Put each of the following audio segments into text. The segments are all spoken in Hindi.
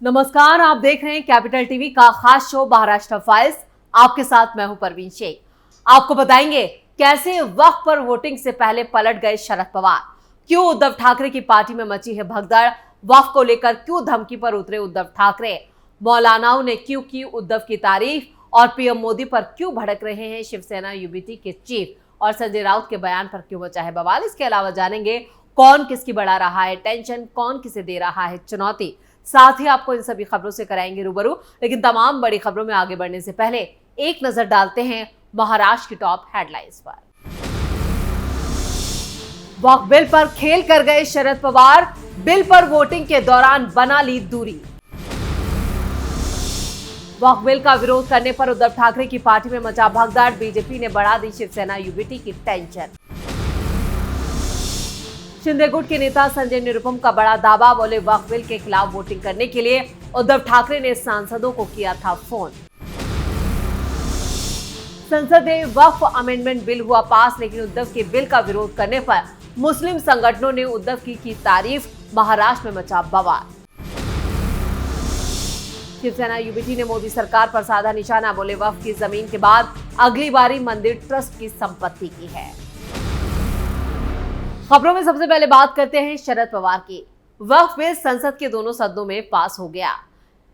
नमस्कार, आप देख रहे हैं कैपिटल टीवी का खास शो महाराष्ट्र फाइल्स। आपके साथ मैं हूं परवीन शेख। आपको बताएंगे कैसे वक्फ पर वोटिंग से पहले पलट गए शरद पवार, क्यों उद्धव ठाकरे की पार्टी में मची है भगदड़, वक्फ को लेकर क्यों धमकी पर उतरे उद्धव ठाकरे, मौलानाओं ने क्यों की उद्धव की तारीफ और पीएम मोदी पर क्यों भड़क रहे हैं शिवसेना यूबीटी के चीफ, और संजय राउत के बयान पर क्यों मचा है बवाल। इसके अलावा जानेंगे कौन किसकी बढ़ा रहा है टेंशन, कौन किसे दे रहा है चुनौती। साथ ही आपको इन सभी खबरों से कराएंगे रूबरू। लेकिन तमाम बड़ी खबरों में आगे बढ़ने से पहले एक नजर डालते हैं महाराष्ट्र की टॉप हेडलाइंस पर। वक्फ बिल पर खेल कर गए शरद पवार, बिल पर वोटिंग के दौरान बना ली दूरी। वक्फ बिल का विरोध करने पर उद्धव ठाकरे की पार्टी में मचा भगदड़, बीजेपी ने बढ़ा दी शिवसेना यूबीटी की टेंशन। शिंदे गुट के नेता संजय निरुपम का बड़ा दावा, बोले वक्फ बिल के खिलाफ वोटिंग करने के लिए उद्धव ठाकरे ने सांसदों को किया था फोन। संसद में वक्फ अमेंडमेंट बिल हुआ पास, लेकिन उद्धव के बिल का विरोध करने पर मुस्लिम संगठनों ने उद्धव की तारीफ, महाराष्ट्र में मचा बवाल। शिवसेना यूबीटी ने मोदी सरकार पर साधा निशाना, बोले वक्फ की जमीन के बाद अगली बारी मंदिर ट्रस्ट की संपत्ति की है। खबरों में सबसे पहले बात करते हैं शरद पवार की। वक्फ बिल संसद के दोनों सदनों में पास हो गया।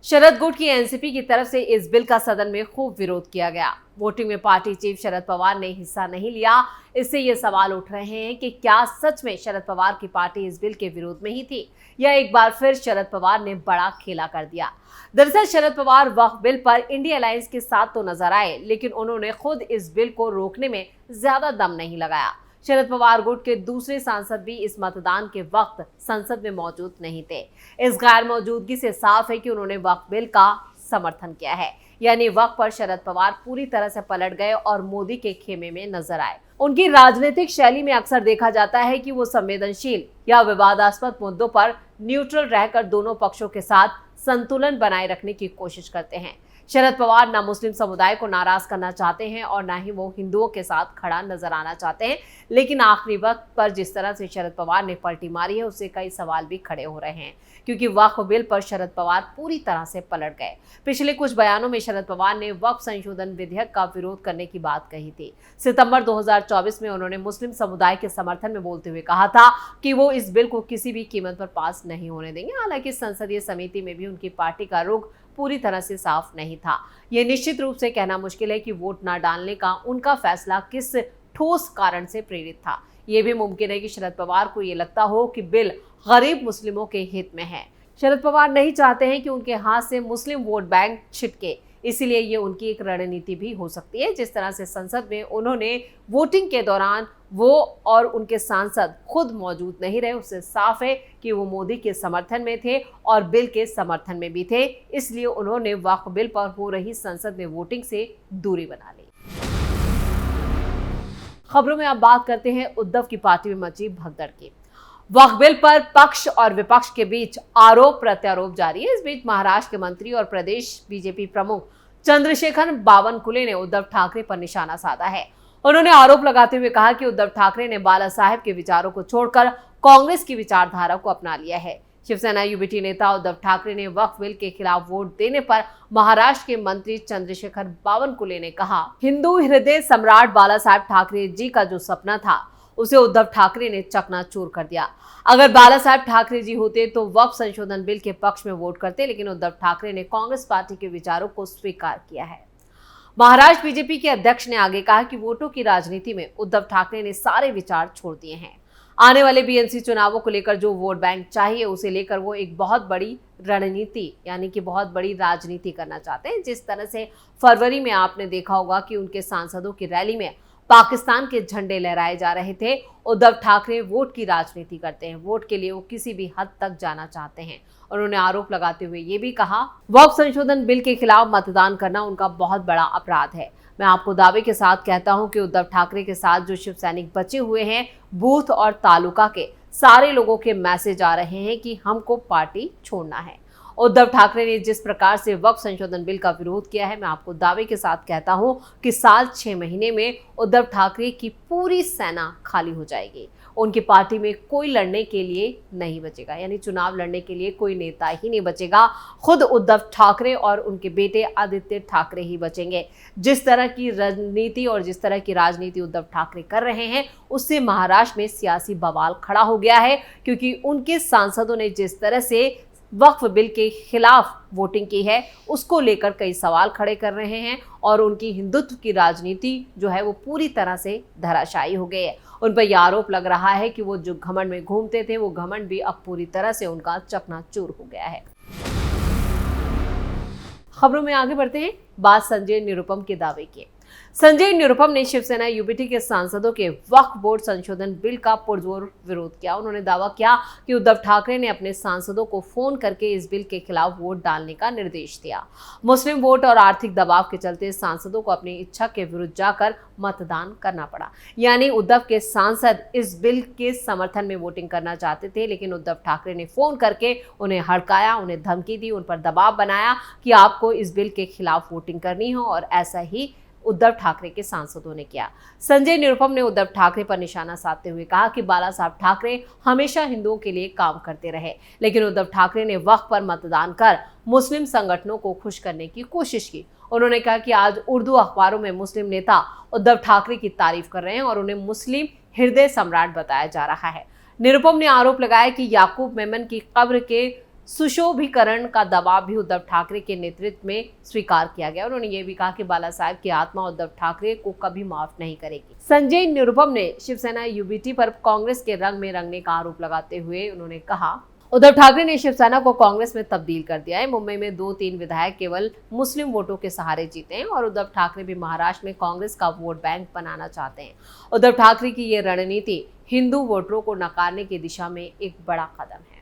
शरद गुट की एनसीपी की तरफ से इस बिल का सदन में खूब विरोध किया गया। वोटिंग में पार्टी चीफ शरद पवार ने हिस्सा नहीं लिया। इससे ये सवाल उठ रहे हैं कि क्या सच में शरद पवार की पार्टी इस बिल के विरोध में ही थी, या एक बार फिर शरद पवार ने बड़ा खेला कर दिया। दरअसल शरद पवार वक्फ बिल पर इंडिया अलायंस के साथ तो नजर आए, लेकिन उन्होंने खुद इस बिल को रोकने में ज्यादा दम नहीं लगाया। शरद पवार गुट के दूसरे सांसद भी इस मतदान के वक्त संसद में मौजूद नहीं थे। इस गैर मौजूदगी से साफ है कि उन्होंने वक्फ बिल का समर्थन किया है, यानी वक्फ पर शरद पवार पूरी तरह से पलट गए और मोदी के खेमे में नजर आए। उनकी राजनीतिक शैली में अक्सर देखा जाता है कि वो संवेदनशील या विवादास्पद मुद्दों पर न्यूट्रल रहकर दोनों पक्षों के साथ संतुलन बनाए रखने की कोशिश करते हैं। शरद पवार ना मुस्लिम समुदाय को नाराज करना चाहते हैं और ना ही वो हिंदुओं के साथ खड़ा नजर आना चाहते हैं, लेकिन आखिरी वक्त पर जिस तरह से शरद पवार ने पलटी मारी है उससे कई सवाल भी खड़े हो रहे हैं, क्योंकि वक्फ बिल पर शरद पवार पूरी तरह से पलट गए। पिछले कुछ बयानों में शरद पवार ने वक्फ संशोधन विधेयक का विरोध करने की बात कही थी। सितंबर 2024 में उन्होंने मुस्लिम समुदाय के समर्थन में बोलते हुए कहा था कि वो इस बिल को किसी भी कीमत पर पास नहीं होने देंगे। हालांकि संसदीय समिति में भी उनकी पार्टी का रुख पूरी तरह से साफ नहीं था। ये निश्चित रूप से कहना मुश्किल है कि वोट न डालने का उनका फैसला किस ठोस कारण से प्रेरित था। ये भी मुमकिन है कि शरद पवार को ये लगता हो कि बिल गरीब मुस्लिमों के हित में है। शरद पवार नहीं चाहते हैं कि उनके हाथ से मुस्लिम वोट बैंक छिटके, इसीलिए ये उनकी एक रणनीति भी हो सकती है। जिस तरह से संसद में उन्होंने वोटिंग के दौरान वो और उनके सांसद खुद मौजूद नहीं रहे, उससे साफ है कि वो मोदी के समर्थन में थे और बिल के समर्थन में भी थे। इसलिए उन्होंने वक्फ बिल पर हो रही संसद में वोटिंग से दूरी बना ली। खबरों में अब बात करते हैं उद्धव की पार्टी में मची भगदड़ की। वक्फ बिल पर पक्ष और विपक्ष के बीच आरोप प्रत्यारोप जारी है। इस बीच महाराष्ट्र के मंत्री और प्रदेश बीजेपी प्रमुख चंद्रशेखर बावनकुले ने उद्धव ठाकरे पर निशाना साधा है। उन्होंने आरोप लगाते हुए कहा कि उद्धव ठाकरे ने बाला साहेब के विचारों को छोड़कर कांग्रेस की विचारधारा को अपना लिया है। शिवसेना यूबीटी नेता उद्धव ठाकरे ने वक्फ बिल के खिलाफ वोट देने पर महाराष्ट्र के मंत्री चंद्रशेखर बावनकुले ने कहा, हिंदू हृदय सम्राट बाला साहेब ठाकरे जी का जो सपना था उसे उद्धव ठाकरे ने चकनाचूर कर दिया। अगर बाला साहेब ठाकरे जी होते तो वक्फ संशोधन बिल के पक्ष में वोट करते, लेकिन उद्धव ठाकरे ने कांग्रेस पार्टी के विचारों को स्वीकार किया है। महाराष्ट्र बीजेपी के अध्यक्ष ने आगे कहा कि वोटों की राजनीति में उद्धव ठाकरे ने सारे विचार छोड़ दिए हैं। आने वाले बीएमसी चुनावों को लेकर जो वोट बैंक चाहिए उसे लेकर वो एक बहुत बड़ी रणनीति यानी कि बहुत बड़ी राजनीति करना चाहते हैं। जिस तरह से फरवरी में आपने देखा होगा कि उनके सांसदों की रैली में पाकिस्तान के झंडे लहराए जा रहे थे। उद्धव ठाकरे वोट की राजनीति करते हैं, वोट के लिए वो किसी भी हद तक जाना चाहते हैं। उन्होंने आरोप लगाते हुए ये भी कहा, वक्फ संशोधन बिल के खिलाफ मतदान करना उनका बहुत बड़ा अपराध है। मैं आपको दावे के साथ कहता हूं कि उद्धव ठाकरे के साथ जो शिव सैनिक बचे हुए हैं, बूथ और तालुका के सारे लोगों के मैसेज आ रहे हैं कि हमको पार्टी छोड़ना है। उद्धव ठाकरे ने जिस प्रकार से वक्फ संशोधन बिल का विरोध किया है, मैं आपको दावे के साथ कहता हूं कि साल 6 महीने में उद्धव ठाकरे की पूरी सेना खाली हो जाएगी। उनकी पार्टी में कोई लड़ने के लिए नहीं बचेगा, यानी चुनाव लड़ने के लिए कोई नेता ही नहीं बचेगा। खुद उद्धव ठाकरे और उनके बेटे आदित्य ठाकरे ही बचेंगे। जिस तरह की रणनीति और जिस तरह की राजनीति उद्धव ठाकरे कर रहे हैं, उससे महाराष्ट्र में सियासी बवाल खड़ा हो गया है, क्योंकि उनके सांसदों ने जिस तरह से वक्फ बिल के खिलाफ वोटिंग की है, उसको लेकर कई सवाल खड़े कर रहे हैं और उनकी हिंदुत्व की राजनीति जो है वो पूरी तरह से धराशायी हो गई है। उन पर यह आरोप लग रहा है कि वो जो घमंड में घूमते थे, वो घमंड भी अब पूरी तरह से उनका चकनाचूर हो गया है। खबरों में आगे बढ़ते हैं। बात संजय निरुपम के दावे की। संजय निरुपम ने शिवसेना यूबीटी के सांसदों के वक्फ बोर्ड संशोधन बिल का पुरजोर विरोध किया। उन्होंने दावा किया कि उद्धव ठाकरे ने अपने सांसदों को फोन करके इस बिल के खिलाफ वोट डालने का निर्देश दिया। मुस्लिम वोट और आर्थिक दबाव के चलते सांसदों को अपनी इच्छा के विरुद्ध जाकर मतदान करना पड़ा। यानी उद्धव के सांसद इस बिल के समर्थन में वोटिंग करना चाहते थे, लेकिन उद्धव ठाकरे ने फोन करके उन्हें हड़काया, उन्हें धमकी दी, उन पर दबाव बनाया कि आपको इस बिल के खिलाफ वोटिंग करनी हो, और ऐसा ही उद्धव ठाकरे के सांसदों ने किया। संजय निरुपम ने उद्धव ठाकरे पर निशाना साधते हुए कहा कि बाला साहब ठाकरे हमेशा हिंदुओं के लिए काम करते रहे, लेकिन उद्धव ठाकरे ने वक्फ पर मतदान कर मुस्लिम संगठनों को खुश करने की कोशिश की। उन्होंने कहा कि आज उर्दू अखबारों में मुस्लिम नेता उद्धव ठाकरे की तारीफ कर रहे हैं और उन्हें मुस्लिम हृदय सम्राट बताया जा रहा है। निरुपम ने आरोप लगाया कि याकूब मेमन की कब्र के सुशोभीकरण का दबाव भी उद्धव ठाकरे के नेतृत्व में स्वीकार किया गया। उन्होंने ये भी कहा कि बाला साहब की आत्मा उद्धव ठाकरे को कभी माफ नहीं करेगी। संजय निरुपम ने शिवसेना यूबीटी पर कांग्रेस के रंग में रंगने का आरोप लगाते हुए उन्होंने कहा, उद्धव ठाकरे ने शिवसेना को कांग्रेस में तब्दील कर दिया है। मुंबई में 2-3 विधायक केवल मुस्लिम वोटों के सहारे जीते हैं और उद्धव ठाकरे भी महाराष्ट्र में कांग्रेस का वोट बैंक बनाना चाहते हैं। उद्धव ठाकरे की ये रणनीति हिंदू वोटरों को नकारने की दिशा में एक बड़ा कदम है।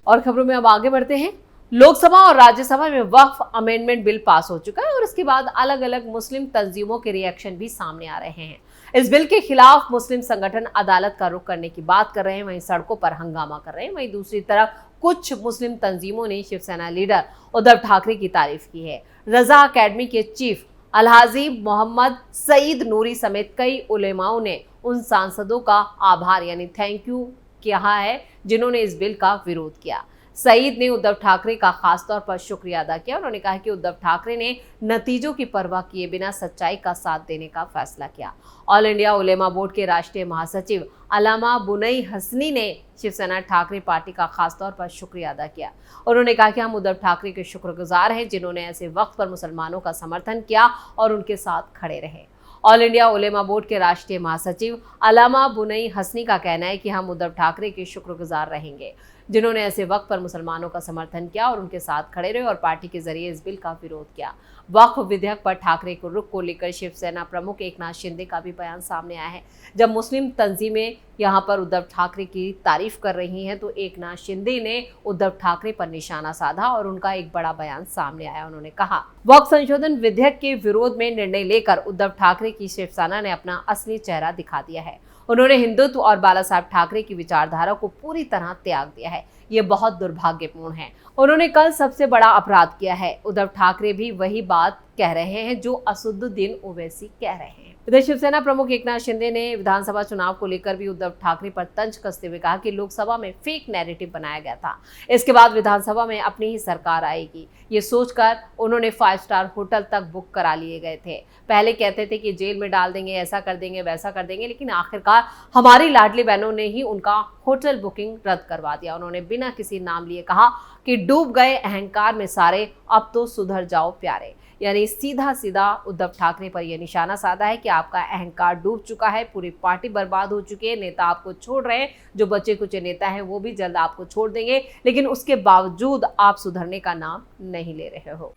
और खबरों में अब आगे बढ़ते हैं। लोकसभा और राज्यसभा में वक्फ अमेंडमेंट बिल पास हो चुका है और इसके बाद अलग अलग मुस्लिम तंजीमों के रिएक्शन भी सामने आ रहे हैं। इस बिल के खिलाफ मुस्लिम संगठन अदालत का रुख करने की बात कर रहे हैं, वहीं सड़कों पर हंगामा कर रहे हैं। वहीं दूसरी तरफ कुछ मुस्लिम तंजीमों ने शिवसेना लीडर उद्धव ठाकरे की तारीफ की है। रजा अकेडमी के चीफ अलहाजी मोहम्मद सईद नूरी समेत कई उलेमाओं ने उन सांसदों का आभार यानी थैंक यू किया है जिन्होंने इस बिल का विरोध किया। सईद ने उद्धव ठाकरे का खासतौर पर शुक्रिया अदा किया। उन्होंने कहा कि उद्धव ठाकरे ने नतीजों की परवाह किए बिना सच्चाई का साथ देने का फैसला किया। ऑल इंडिया उलेमा बोर्ड के राष्ट्रीय महासचिव अलामा बुनई हसनी ने शिवसेना ठाकरे पार्टी का खासतौर पर शुक्रिया अदा किया। उन्होंने कहा कि हम उद्धव ठाकरे के शुक्रगुजार हैं जिन्होंने ऐसे वक्त पर मुसलमानों का समर्थन किया और उनके साथ खड़े रहे। ऑल इंडिया उलेमा बोर्ड के राष्ट्रीय महासचिव अलामा बुनई हसनी का कहना है कि हम उद्धव ठाकरे के शुक्रगुजार रहेंगे जिन्होंने ऐसे वक्त पर मुसलमानों का समर्थन किया और उनके साथ खड़े रहे और पार्टी के जरिए इस बिल का विरोध किया। वक्फ विधेयक पर ठाकरे को रुख को लेकर शिवसेना प्रमुख एकनाथ शिंदे का भी बयान सामने आया है। जब मुस्लिम तंजीमें यहां पर उद्धव ठाकरे की तारीफ कर रही हैं तो एकनाथ शिंदे ने उद्धव ठाकरे पर निशाना साधा और उनका एक बड़ा बयान सामने आया। उन्होंने कहा, वक्फ संशोधन विधेयक के विरोध में निर्णय लेकर उद्धव ठाकरे की शिवसेना ने अपना असली चेहरा दिखा दिया है। उन्होंने हिंदुत्व और बाला साहब ठाकरे की विचारधारा को पूरी तरह त्याग दिया है। ये बहुत दुर्भाग्यपूर्ण है। उन्होंने कल सबसे बड़ा अपराध किया है। उद्धव ठाकरे भी वही बात कह रहे हैं जो असदुद्दीन ओवैसी कह रहे हैं। इधर शिवसेना प्रमुख एकनाथ शिंदे ने विधानसभा चुनाव को लेकर भी उद्धव ठाकरे पर तंज कसते हुए कहा कि लोकसभा में फेक नैरेटिव बनाया गया था, इसके बाद विधानसभा में अपनी ही सरकार आएगी। ये सोचकर उन्होंने 5 स्टार होटल तक बुक करा लिए गए थे। पहले कहते थे कि जेल में डाल देंगे, ऐसा कर देंगे, वैसा कर देंगे, लेकिन आखिरकार हमारी लाडली बहनों ने ही उनका होटल बुकिंग रद्द करवा दिया। उन्होंने बिना किसी नाम लिए कहा कि डूब गए अहंकार में सारे, अब तो सुधर जाओ प्यारे। यानी सीधा सीधा उद्धव ठाकरे पर यह निशाना साधा है कि आपका अहंकार डूब चुका है, पूरी पार्टी बर्बाद हो चुकी है, नेता आपको छोड़ रहे हैं, जो बचे कुछ नेता हैं वो भी जल्द आपको छोड़ देंगे, लेकिन उसके बावजूद आप सुधरने का नाम नहीं ले रहे हो।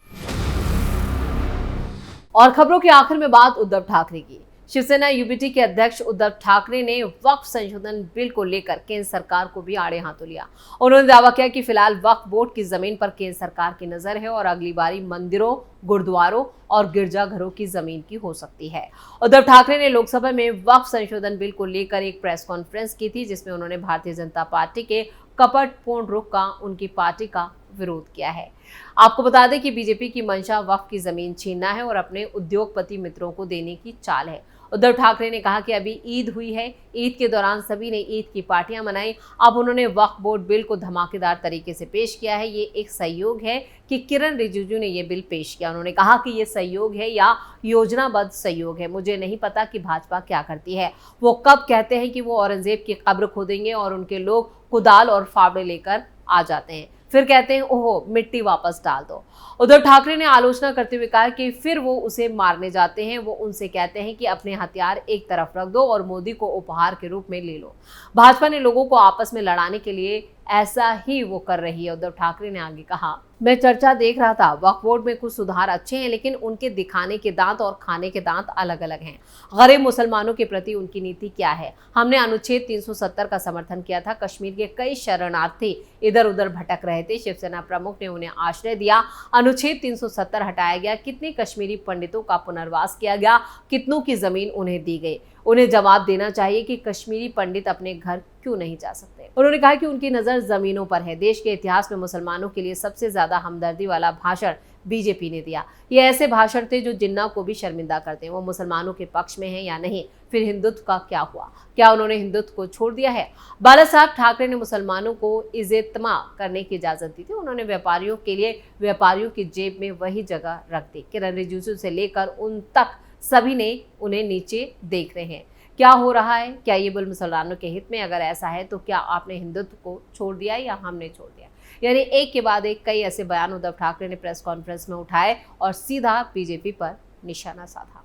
और खबरों के आखिर में बात उद्धव ठाकरे की। शिवसेना यूबीटी के अध्यक्ष उद्धव ठाकरे ने वक्फ संशोधन बिल को लेकर केंद्र सरकार को भी आड़े हाथों लिया। उन्होंने दावा किया कि फिलहाल वक्फ बोर्ड की जमीन पर केंद्र सरकार की नजर है और अगली बारी मंदिरों, गुरुद्वारों और गिरजाघरों की जमीन की हो सकती है। उद्धव ठाकरे ने लोकसभा में वक्फ संशोधन बिल को लेकर एक प्रेस कॉन्फ्रेंस की थी जिसमें उन्होंने भारतीय जनता पार्टी के कपटपूर्ण रुख का उनकी पार्टी का विरोध किया है। आपको बता दें कि बीजेपी की मंशा वक्फ की जमीन छीनना है और अपने उद्योगपति मित्रों को देने की चाल है। उद्धव ठाकरे ने कहा कि अभी ईद हुई है, ईद के दौरान सभी ने ईद की पार्टियां मनाई। अब उन्होंने वक्फ बोर्ड बिल को धमाकेदार तरीके से पेश किया है। ये एक सहयोग है कि किरण रिजिजू ने ये बिल पेश किया। उन्होंने कहा कि ये सहयोग है या योजनाबद्ध सहयोग है। मुझे नहीं पता कि भाजपा क्या करती है। वो कब कहते हैं कि वो औरंगजेब की कब्र खोदेंगे और उनके लोग कुदाल और फावड़े लेकर आ जाते हैं, फिर कहते हैं ओहो मिट्टी वापस डाल दो। उद्धव ठाकरे ने आलोचना करते हुए कहा कि फिर वो उसे मारने जाते हैं। वो उनसे कहते हैं कि अपने हथियार एक तरफ रख दो और मोदी को उपहार के रूप में ले लो। भाजपा ने लोगों को आपस में लड़ाने के लिए ऐसा ही वो कर रही है। उद्धव ठाकरे ने आगे कहा, मैं चर्चा देख रहा था, वक्फ बोर्ड में कुछ सुधार अच्छे हैं, लेकिन उनके दिखाने के दांत और खाने के दांत अलग अलग हैं। गरीब मुसलमानों के प्रति उनकी नीति क्या है? हमने अनुच्छेद 370 का समर्थन किया था। कश्मीर के कई शरणार्थी इधर उधर भटक रहे थे, शिवसेना प्रमुख ने उन्हें आश्रय दिया। अनुच्छेद 370 हटाया गया। कितने कश्मीरी पंडितों का पुनर्वास किया गया? कितनों की जमीन उन्हें दी गई? उन्हें जवाब देना चाहिए कि कश्मीरी पंडित अपने घर क्यों नहीं जा सकते। उन्होंने कहा कि उनकी नजर जमीनों पर है। देश के इतिहास में मुसलमानों के लिए सबसे ज्यादा हमदर्दी वाला भाषण बीजेपी ने दिया। ये ऐसे भाषण थे जो जिन्ना को भी शर्मिंदा करते हैं। वो मुसलमानों के पक्ष में है या नहीं? फिर हिंदुत्व का क्या हुआ? क्या उन्होंने हिंदुत्व को छोड़ दिया है? बाला साहब ठाकरे ने मुसलमानों को इज्जतमा करने की इजाजत दी थी। उन्होंने व्यापारियों के लिए व्यापारियों की जेब में वही जगह रख दी। किरण रिजिजू से लेकर उन तक सभी ने उन्हें नीचे देख रहे हैं। क्या हो रहा है? क्या ये बिल मुसलमानों के हित में? अगर ऐसा है तो क्या आपने हिंदुत्व को छोड़ दिया या हमने छोड़ दिया? यानी एक के बाद एक कई ऐसे बयान उद्धव ठाकरे ने प्रेस कॉन्फ्रेंस में उठाए और सीधा बीजेपी पर निशाना साधा।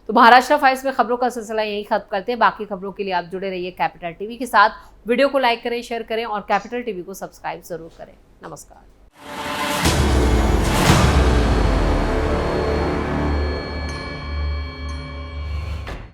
तो महाराष्ट्र फाइल्स में खबरों का सिलसिला यहीं खत्म करते हैं। बाकी खबरों के लिए आप जुड़े रहिए कैपिटल टीवी के साथ। वीडियो को लाइक करें, शेयर करें और कैपिटल टीवी को सब्सक्राइब जरूर करें। नमस्कार।